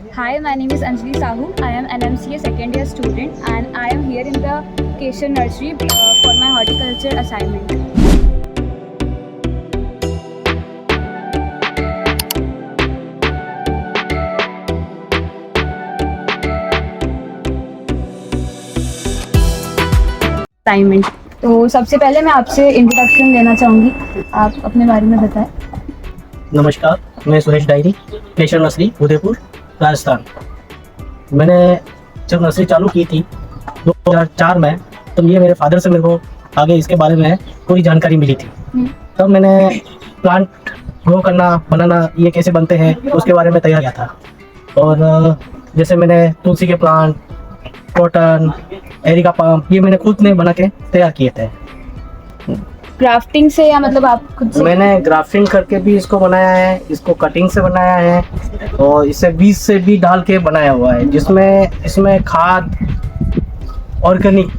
Hi, my name is Anjali Sahu. I am an MCA second year student and I am here in the Keshav Nursery for my horticulture assignment. Assignment तो सबसे पहले मैं आपसे introduction लेना चाहूँगी, आप अपने बारे में बताएं। नमस्कार, मैं सुरेश डायरी, केशव नर्सरी, उदयपुर, राजस्थान। मैंने जब नर्सरी चालू की थी 2004 में, तब ये मेरे फादर से मेरे को आगे इसके बारे में पूरी जानकारी मिली थी। तब मैंने प्लांट ग्रो करना, बनाना, ये कैसे बनते हैं उसके बारे में तैयार किया था। और जैसे मैंने तुलसी के प्लांट, कॉटन, एरिका पाम, ये मैंने खुद ने बना के तैयार किए थे। ग्राफ्टिंग से या मतलब आप खुद से? मैंने ग्राफ्टिंग करके भी इसको बनाया है, इसको कटिंग से बनाया है और इसे बीज से भी डाल के बनाया हुआ है, जिसमें इसमें खाद ऑर्गेनिक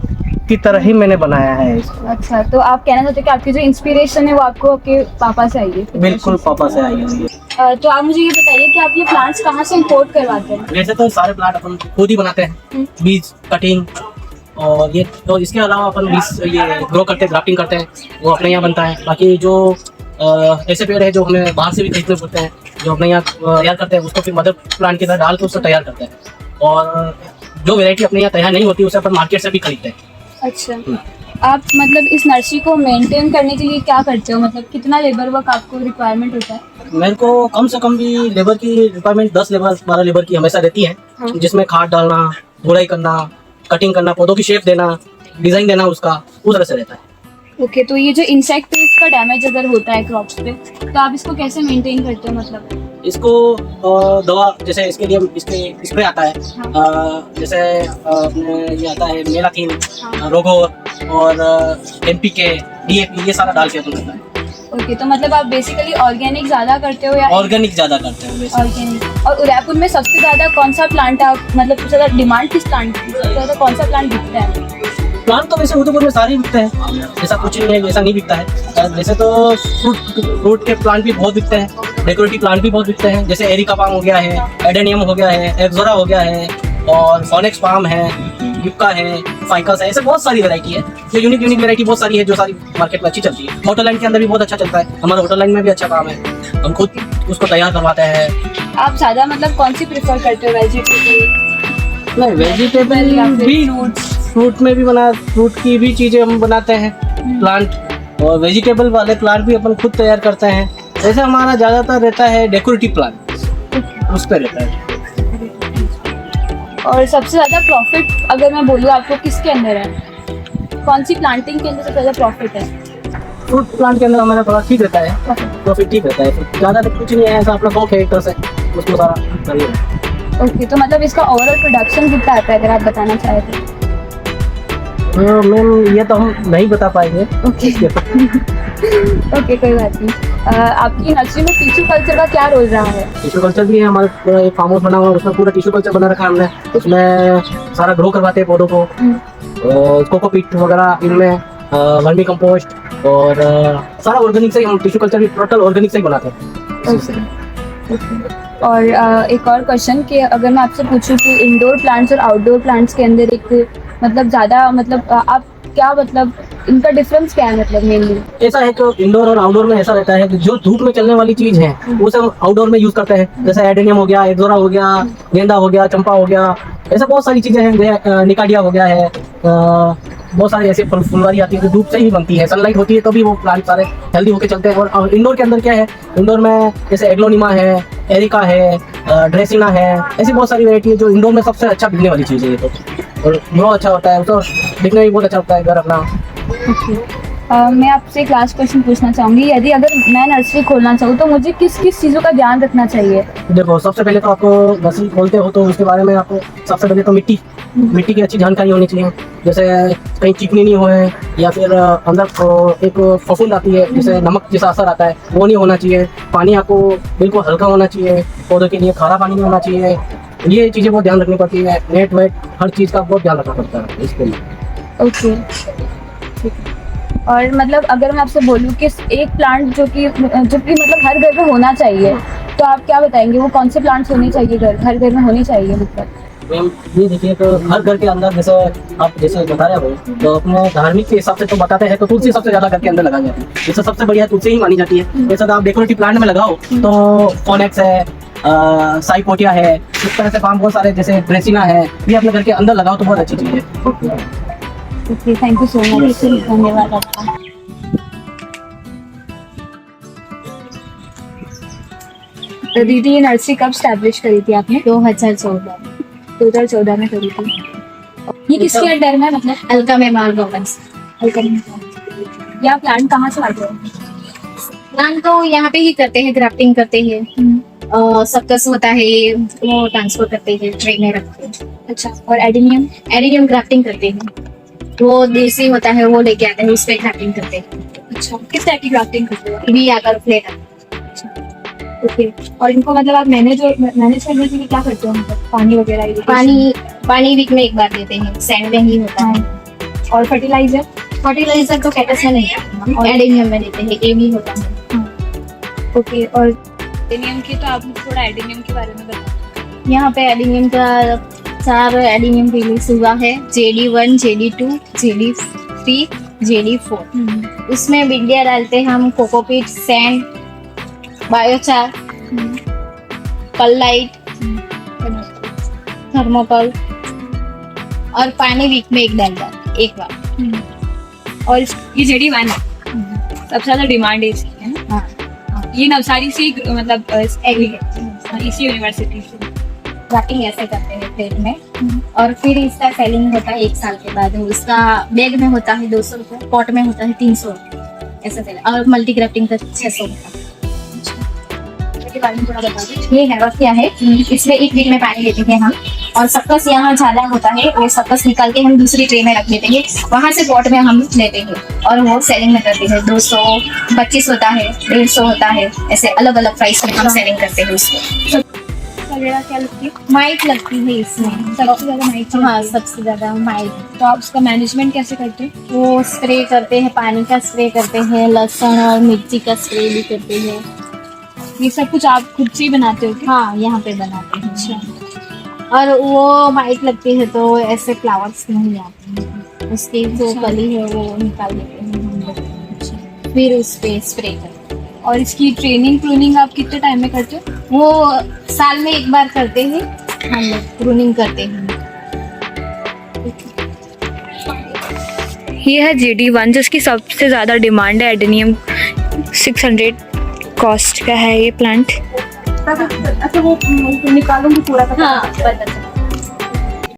की तरह ही मैंने बनाया है इसको। अच्छा, तो आप कहना चाहते हैं कि आपकी जो इंस्पिरेशन है वो आपको आपके पापा से आई है? बिल्कुल पापा से आई हुई है। तो आप मुझे ये बताइए कि आप ये प्लांट्स कहाँ से इंपोर्ट करवाते हैं? वैसे तो सारे प्लांट अपन खुद ही बनाते हैं, बीज, कटिंग और ये, तो इसके अलावा अपन बीज ये ग्रो करते हैं, ग्राफ्टिंग करते हैं, वो अपने यहाँ बनता है। बाकी जो ऐसे पेड़ है जो हमें बाहर से भी खरीदने पड़ते हैं, जो अपने यहाँ तैयार करते हैं, उसको फिर मदर प्लांट की तरह डाल के उसको तैयार करते हैं। और जो वैरायटी अपने यहाँ तैयार नहीं होती उसे अपन मार्केट से भी खरीदते हैं। अच्छा, आप मतलब इस नर्सरी को मेंटेन करने के लिए क्या करते हो? मतलब कितना लेबर वर्क आपको रिक्वायरमेंट होता है? मेरे को कम से कम भी लेबर की रिक्वायरमेंट 10 लेबर 12 लेबर की हमेशा रहती है। जिसमें खाद डालना, गुड़ाई करना, कटिंग करना, पौधों की शेप देना, डिजाइन देना, उसका उस तरह से रहता है। ओके, तो ये जो इंसेक्ट पेस्ट का डैमेज अगर होता है क्रॉप्स पे, तो आप इसको कैसे मेंटेन करते हो? मतलब इसको दवा, जैसे इसके लिए इसके स्प्रे आता है, जैसे ये आता है मेलाथीन, रोगोर और NPK, DAP, ये सारा डाल के अपन करता है। ओके, तो मतलब आप बेसिकली ऑर्गेनिक ज्यादा करते हो या? ऑर्गेनिक ज्यादा करते हैं वैसे। ऑर्गेनिक। और उदयपुर में सबसे ज्यादा कौन सा प्लांट आप मतलब सबसे ज्यादा डिमांड किस प्लांट की? सबसे ज्यादा कौन सा प्लांट बिकता है? प्लांट तो वैसे उदयपुर में सारे ही बिकते हैं, ऐसा कुछ नहीं है वैसा नहीं बिकता है। वैसे तो फ्रूट के प्लांट भी बहुत बिकते हैं, डेकोरेटिव प्लांट भी बहुत बिकते हैं, जैसे एरिका पाम हो गया है, एडेनियम हो गया है, एक्सोरा हो गया है, और फोनेक्स पाम है, युक्का है, फाइकस है, ऐसे बहुत सारी वैरायटी है। जो यूनिक वैरायटी बहुत सारी है, जो सारी मार्केट में अच्छी चलती है। होटल लाइन के अंदर भी बहुत अच्छा चलता है, हमारा होटल लाइन में भी अच्छा काम है, हम खुद उसको तैयार करवाते हैं। आप ज्यादा मतलब कौन सी प्रेफर करते हो? वेजिटेबल? नहीं, वेजिटेबल भी, फ्रूट में भी फ्रूट की भी चीजें हम बनाते हैं प्लांट, और वेजिटेबल वाले प्लांट भी अपन खुद तैयार करते हैं। जैसे हमारा ज्यादातर रहता है डेकोरेटिव प्लांट, उस पर रहता है। और सबसे ज्यादा प्रॉफिट अगर मैं बोलूँ आपको किसके अंदर है? कौन सी प्लांटिंग के अंदर सबसे ज्यादा प्रॉफिट है? फ्रूट प्लांट के अंदर हमारा थोड़ा ठीक रहता है, प्रॉफिट ठीक रहता है, ज्यादा तो कुछ नहीं है, ऐसा अपना 100 हेक्टर से उसको सारा करिए। ओके, तो मतलब इसका ओवरऑल प्रोडक्शन कितना आता है अगर आप बताना चाहे तो? मैम ये तो हम नहीं बता पाएंगे। ओके ओके, कोई बात नहीं। आपकी नर्सरी में टिश्यू कल्चर का क्या रोल रहा है? टिश्यू कल्चर भी है, हमारा पूरा एक फार्म हाउस बना हुआ है, उसमें पूरा टिश्यू कल्चर बना रखा है हमने। उसमें सारा ग्रो करवाते हैं पौधों को, कोकोपीट वगैरह, इनमें वर्मी कंपोस्ट और सारा ऑर्गेनिक से ही हम टिश्यू कल्चर भी टोटल ऑर्गेनिक से ही बनाते हैं। और एक और क्वेश्चन कि अगर मैं आपसे पूछूं कि इंडोर प्लांट्स और आउटडोर प्लांट्स के अंदर एक मतलब ज़्यादा मतलब आप क्या मतलब इनका डिफरेंस क्या है? मतलब मेनली ऐसा है कि इंडोर और आउटडोर में ऐसा रहता है कि जो धूप में चलने वाली चीज है वो सब आउटडोर में यूज करते हैं। जैसे एडेनियम हो गया, एक्सोरा हो गया, गेंदा हो गया, चंपा हो गया, ऐसा बहुत सारी चीजें हैं, निकाडिया हो गया है, बहुत सारी ऐसी फुलवारी आती है जो धूप से ही बनती है, सनलाइट होती है तभी वो प्लांट सारे हेल्दी होकर चलते हैं। और इंडोर के अंदर क्या है, इंडोर में जैसे एग्लोनिमा है, एरिका है, ड्रेसिना है, ऐसी बहुत सारी वैरायटी है जो इंडोर में सबसे अच्छा बिकने वाली चीज़ है ये तो। और ग्रो अच्छा होता है, तो दिखने में भी बहुत अच्छा होता है घर अपना। मैं आपसे एक लास्ट क्वेश्चन पूछना चाहूँगी, यदि अगर मैं नर्सरी खोलना चाहूँ तो मुझे किस किस चीज़ों का ध्यान रखना चाहिए? देखो, सबसे पहले तो आपको नर्सरी खोलते हो तो उसके बारे में आपको सबसे पहले तो मिट्टी की अच्छी जानकारी होनी चाहिए। जैसे कहीं चिकनी नहीं हो या फिर अंदर एक फफूंद आती है, जैसे नमक जैसा असर आता है, वो नहीं होना चाहिए। पानी आपको बिल्कुल हल्का होना चाहिए, पौधों के लिए खारा पानी नहीं होना चाहिए। ये चीज़ें बहुत ध्यान रखनी पड़ती है, नेट वेट हर चीज़ का बहुत ध्यान रखना पड़ता है इसके लिए। ओके, और मतलब अगर मैं आपसे बोलूँ कि एक प्लांट जो कि मतलब हर घर में होना चाहिए, तो तो आप क्या बताएंगे वो कौन से प्लांट्स होने चाहिए हर घर में होनी चाहिए मतलब? मैम ये देखिए, तो हर घर के अंदर जैसे आप जैसे बता रहे हो, तो अपने धार्मिक के हिसाब से तो बताते हैं तो तुलसी सबसे ज्यादा घर के अंदर लगाई जाती है। जैसे सबसे बढ़िया तुलसी ही मानी जाती है। जैसे आप डेकोरेटिव प्लांट में लगाओ तो फोनेक्स है, साइपोटिया है, इस तरह से काम बहुत सारे, जैसे ड्रेसिना है, ये अपने घर के अंदर लगाओ तो बहुत अच्छी चीज है। Okay, thank you so much, धन्यवाद आपका। तो दीदी ये नर्सरी कब स्टैब्लिश करी थी आपने? 2014 2014 में करी थी। ये किसके अंडर में मतलब? अलका मेमाल गवर्नमेंट। या प्लांट कहाँ से लाते हो? प्लांट तो यहाँ पे ही करते हैं, ग्राफ्टिंग करते हैं। सक्कस होता है वो ट्रांसफर करते हैं, ट्रे में रखते हैं। अच्छा, और एडिनियम? एडिनियम ग्राफ्टिंग करते हैं, वो देसी होता है वो लेके आते हैं, उस पे ग्राफ्टिंग करते हैं। अच्छा, किस टाइप की ग्राफ्टिंग करते हो? भी आकर प्लेट ओके, और इनको मतलब आप मैनेज करने के लिए क्या करते हो, मतलब पानी वगैरह irrigation? पानी वीक में एक बार देते हैं, सैंड में ही होता है। और फर्टिलाइजर? फर्टिलाइजर तो कैक्टस में नहीं, और एडिनियम में देते हैं, एमी होता है। ओके, और एडिनियम की तो आप थोड़ा एडिनियम के बारे में बताओ। यहाँ पे एडिनियम का 4 एडिनियम रिलीज हुआ है, JD1, JD2, JD3, JD4। उसमें विडिया डालते हैं हम, कोकोपीट, सैंड, बायोचार, पललाइट, थर्मोकॉल, और पानी वीक में एक डालता है, एक बार। और ये JD1 है, सबसे ज्यादा डिमांड है इसकी, है ना? हाँ, ये नवसारी से मतलब एग्रीकल्चर इसी यूनिवर्सिटी से। ग्राफ्टिंग ऐसे करते हैं प्लेट में, और फिर इसका सेलिंग होता है 1 साल के बाद। उसका बैग में होता है 200 रुपये, पॉट में होता है 300 रुपये, ऐसा सेलिंग। और मल्टी ग्राफ्टिंग का 600 रुपये। इसके बारे में थोड़ा बता दीजिए। ये है क्या है, इसमें 1 वीक में पानी देते हैं हम, और सक्कस यहाँ ज्यादा होता है, वो सक्कस निकाल के हम दूसरी ट्रे में रख देते हैं, वहां से पॉट में हम लेते हैं और वो सेलिंग में करते हैं। 225 होता है, 150 होता है, ऐसे अलग अलग प्राइस में हम सेलिंग करते हैं उसको। वगैरह क्या लगती है? माइट लगती है इसमें सबसे ज्यादा माइट? हाँ, सबसे ज्यादा माइट। तो आप उसका मैनेजमेंट कैसे करते हैं? वो स्प्रे करते हैं, पानी का स्प्रे करते हैं, लहसुन और मिर्ची का स्प्रे भी करते हैं। ये सब कुछ आप खुद से ही बनाते हो क्या? हाँ, यहाँ पे बनाते हैं। अच्छा, और वो माइट लगती है तो ऐसे फ्लावर्स नहीं आते हैं, उसकी जो अच्छा। कली है वो निकाल देते हैं हम लोग। अच्छा। फिर उस पे स्प्रे करते हैं। और इसकी ट्रेनिंग प्रूनिंग आप कितने टाइम में करते हो? वो साल में एक बार करते हैं हम लोग, प्रूनिंग करते हैं। ये है JD1 जिसकी सबसे ज़्यादा डिमांड है। एडेनियम 600 कॉस्ट का है ये प्लांट। अच्छा, वो निकालूंगी पूरा। हाँ, पता